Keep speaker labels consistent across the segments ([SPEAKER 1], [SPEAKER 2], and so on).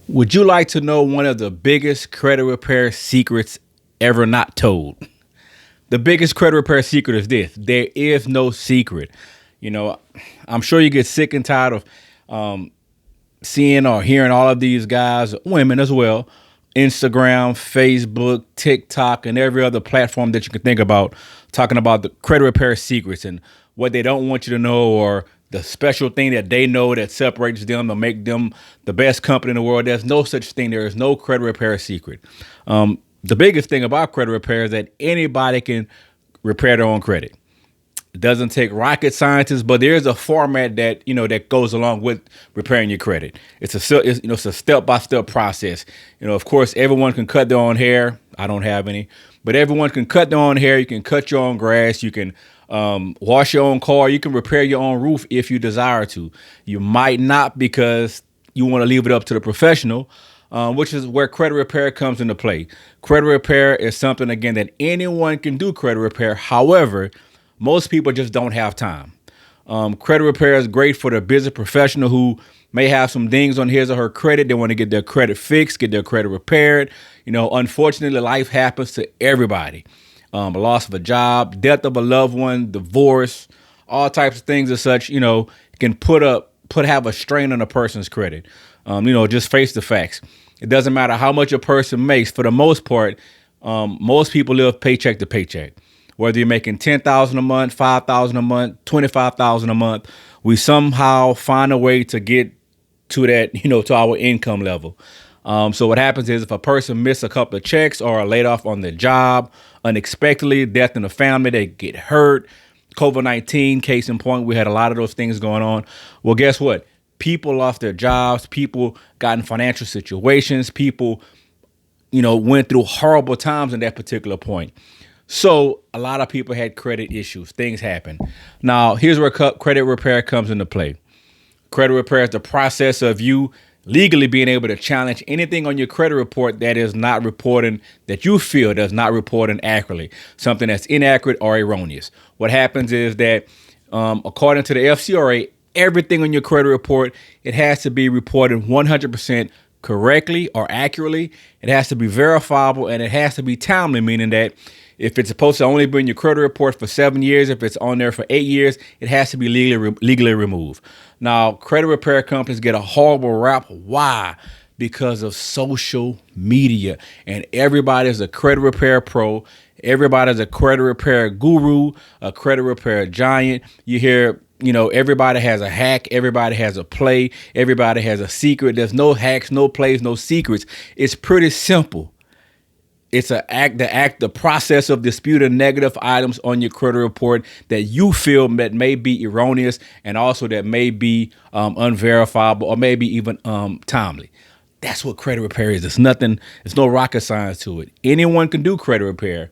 [SPEAKER 1] Would you like to know one of the biggest credit repair secrets ever not told? The biggest credit repair secret is this: there is no secret. You know, I'm sure you get sick and tired of seeing or hearing all of these guys, women as well, Instagram, Facebook, TikTok, and every other platform that you can think about, talking about the credit repair secrets and what they don't want you to know, or the special thing that they know that separates them to make them the best company in the world. There's no such thing. There is no credit repair secret. The biggest thing about credit repair is that anybody can repair their own credit. It doesn't take rocket scientists, but there is a format that that goes along with repairing your credit. It's a step by step process. Of course, everyone can cut their own hair. I don't have any, but everyone can cut their own hair. You can cut your own grass. You can wash your own car. You can repair your own roof if you desire to. You might not, because you want to leave it up to the professional, which is where credit repair comes into play. Credit repair is something, again, that anyone can do credit repair. However, most people just don't have time. Credit repair is great for the business professional who may have some dings on his or her credit. They want to get their credit fixed, get their credit repaired. Unfortunately, life happens to everybody. Loss of a job, death of a loved one, divorce, all types of things as such, can have a strain on a person's credit. Just face the facts. It doesn't matter how much a person makes. For the most part, most people live paycheck to paycheck. Whether you're making $10,000 a month, $5,000 a month, $25,000 a month, we somehow find a way to get to that, to our income level. So what happens is, if a person misses a couple of checks or are laid off on their job unexpectedly, death in the family, they get hurt, COVID-19, case in point, we had a lot of those things going on. Well, guess what? People lost their jobs. People got in financial situations. People, went through horrible times in that particular point. So a lot of people had credit issues. Things happen. Now, here's where credit repair comes into play. Credit repair is the process of you legally being able to challenge anything on your credit report that is not reporting, that you feel does not reporting accurately, something that's inaccurate or erroneous. What happens is that, according to the FCRA, everything on your credit report, it has to be reported 100% correctly or accurately. It has to be verifiable, and it has to be timely, meaning that if it's supposed to only be in your credit report for 7 years, if it's on there for 8 years, it has to be legally removed. Now, credit repair companies get a horrible rap. Why? Because of social media, and everybody's a credit repair pro. Everybody's a credit repair guru, a credit repair giant. You hear, everybody has a hack. Everybody has a play. Everybody has a secret. There's no hacks, no plays, no secrets. It's pretty simple. It's the process of disputing negative items on your credit report that you feel that may be erroneous, and also that may be unverifiable, or maybe even timely. That's what credit repair is. It's nothing. It's no rocket science to it. Anyone can do credit repair.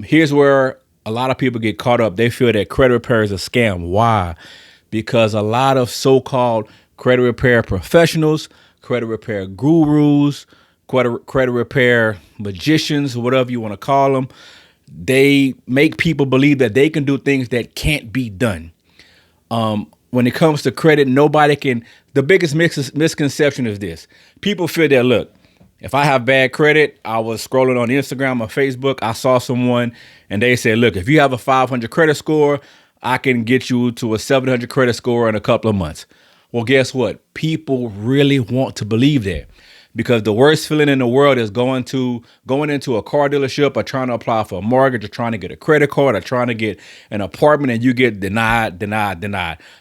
[SPEAKER 1] Here's where a lot of people get caught up. They feel that credit repair is a scam. Why? Because a lot of so-called credit repair professionals, credit repair gurus, credit repair magicians, whatever you want to call them, they make people believe that they can do things that can't be done. When it comes to credit, nobody can. The biggest misconception is this: people feel that, look, if I have bad credit, I was scrolling on Instagram or Facebook, I saw someone and they said, look, if you have a 500 credit score, I can get you to a 700 credit score in a couple of months. Well, guess what? People really want to believe that. Because the worst feeling in the world is going into a car dealership, or trying to apply for a mortgage, or trying to get a credit card, or trying to get an apartment, and you get denied.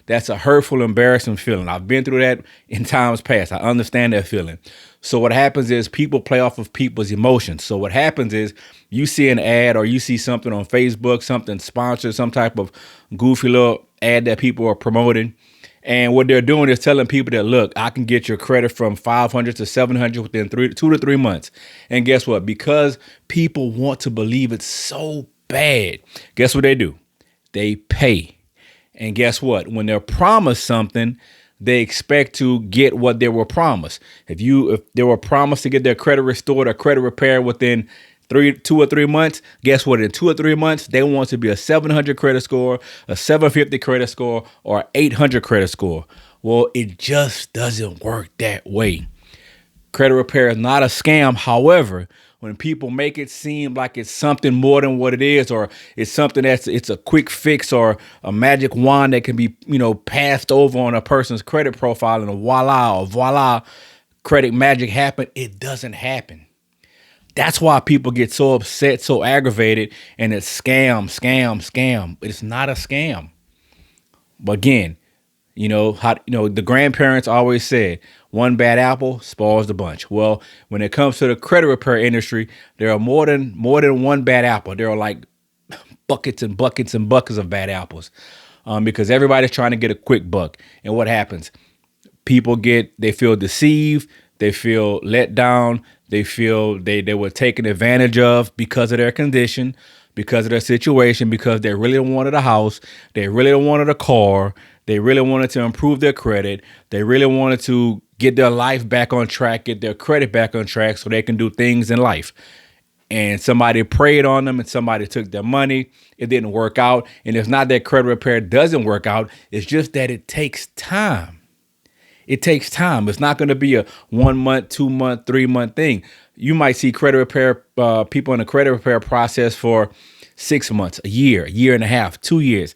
[SPEAKER 1] That's a hurtful, embarrassing feeling. I've been through that in times past. I understand that feeling. So what happens is people play off of people's emotions. So what happens is you see an ad, or you see something on Facebook, something sponsored, some type of goofy little ad that people are promoting. And what they're doing is telling people that, look, I can get your credit from 500 to 700 within 2 to 3 months. And guess what? Because people want to believe it so bad, guess what they do? They pay. And guess what? When they're promised something, they expect to get what they were promised. If they were promised to get their credit restored or credit repaired within 2 or 3 months, guess what? In 2 or 3 months, they want to be a 700 credit score, a 750 credit score, or 800 credit score. Well, it just doesn't work that way. Credit repair is not a scam. However, when people make it seem like it's something more than what it is, or it's something it's a quick fix or a magic wand that can be, passed over on a person's credit profile and voila, credit magic happen, it doesn't happen. That's why people get so upset, so aggravated, and it's scam. It's not a scam. But again, the grandparents always said one bad apple spoils the bunch. Well, when it comes to the credit repair industry, there are more than one bad apple. There are like buckets and buckets and buckets of bad apples, because everybody's trying to get a quick buck. And what happens? They feel deceived, they feel let down, they feel they were taken advantage of because of their condition, because of their situation, because they really wanted a house, they really wanted a car, they really wanted to improve their credit, they really wanted to get their life back on track, get their credit back on track so they can do things in life. And somebody preyed on them and somebody took their money. It didn't work out. And it's not that credit repair doesn't work out. It's just that it takes time. It takes time. It's not going to be a 1 month, 2 month, 3 month thing. You might see credit repair people in the credit repair process for 6 months, a year and a half, 2 years.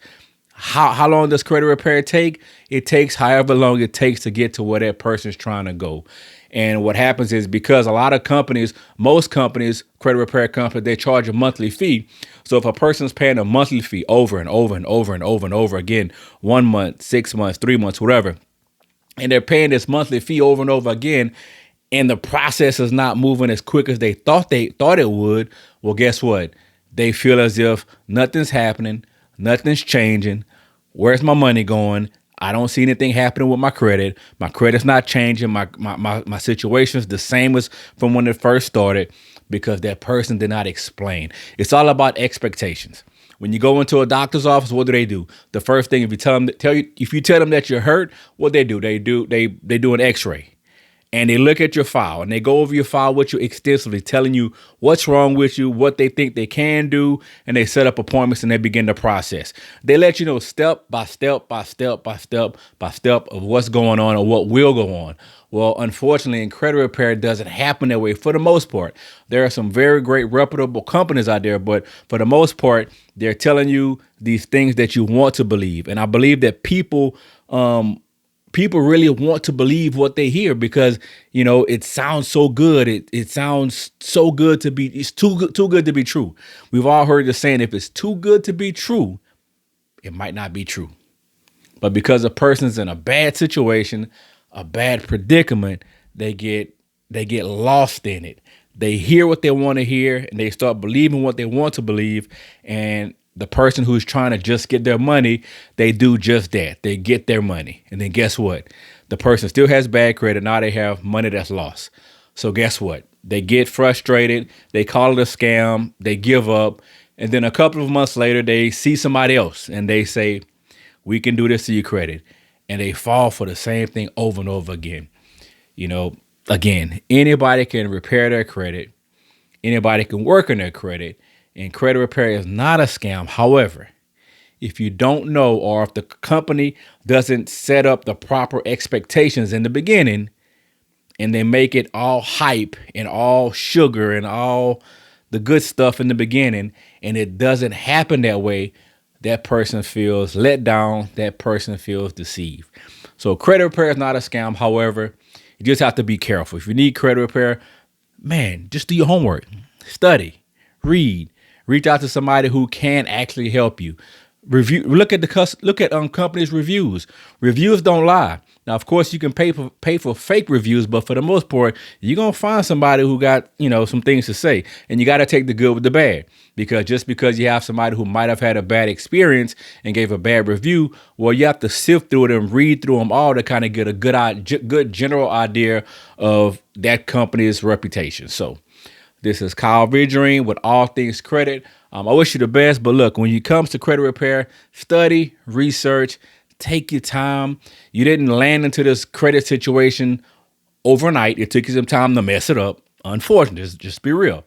[SPEAKER 1] How long does credit repair take? It takes however long it takes to get to where that person's trying to go. And what happens is, because a lot of companies, most companies, credit repair companies, they charge a monthly fee. So if a person's paying a monthly fee over and over and over and over and over again, 1 month, 6 months, 3 months, whatever, and they're paying this monthly fee over and over again, and the process is not moving as quick as they thought it would, well, guess what? They feel as if nothing's happening, nothing's changing. Where's my money going? I don't see anything happening with my credit. My credit's not changing. My situation's the same as from when it first started, because that person did not explain. It's all about expectations. When you go into a doctor's office, what do? The first thing, if you tell them that you're hurt, what they do? They do an X-ray. And they look at your file and they go over your file with you extensively, telling you what's wrong with you, what they think they can do, and they set up appointments and they begin the process. They let you know step by step of what's going on or what will go on. Well, unfortunately, in credit repair, it doesn't happen that way for the most part. There are some very great reputable companies out there, but for the most part, they're telling you these things that you want to believe. And I believe that people really want to believe what they hear, because it sounds so good. It sounds so good to be. It's too good to be true. We've all heard the saying, if it's too good to be true, it might not be true. But because a person's in a bad situation, a bad predicament, they get lost in it. They hear what they want to hear and they start believing what they want to believe. And the person who's trying to just get their money, they do just that. They get their money. And then guess what? The person still has bad credit. Now they have money that's lost. So guess what? They get frustrated. They call it a scam. They give up. And then a couple of months later, they see somebody else and they say, we can do this to your credit. And they fall for the same thing over and over again. Again, anybody can repair their credit. Anybody can work on their credit. And credit repair is not a scam. However, if you don't know, or if the company doesn't set up the proper expectations in the beginning, and they make it all hype and all sugar and all the good stuff in the beginning, and it doesn't happen that way, that person feels let down. That person feels deceived. So credit repair is not a scam. However, you just have to be careful. If you need credit repair, man, just do your homework, study, read, reach out to somebody who can actually help you. Look at companies' reviews. Reviews don't lie. Now, of course, you can pay for fake reviews, but for the most part, you're gonna find somebody who got some things to say, and you got to take the good with the bad. Because just because you have somebody who might have had a bad experience and gave a bad review, well, you have to sift through it and read through them all to kind of get a good general idea of that company's reputation. So, this is Kyle Vidrine with All Things Credit. I wish you the best, but look, when it comes to credit repair, study, research, take your time. You didn't land into this credit situation overnight. It took you some time to mess it up. Unfortunately, just be real.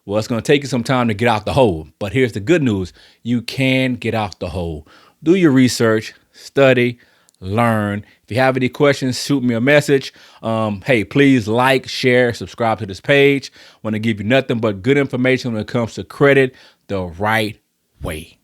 [SPEAKER 1] Well, it's going to take you some time to get out the hole. But here's the good news. You can get out the hole. Do your research, study, learn. If you have any questions, shoot me a message. Hey, please like, share, subscribe to this page. Want to give you nothing but good information when it comes to credit the right way.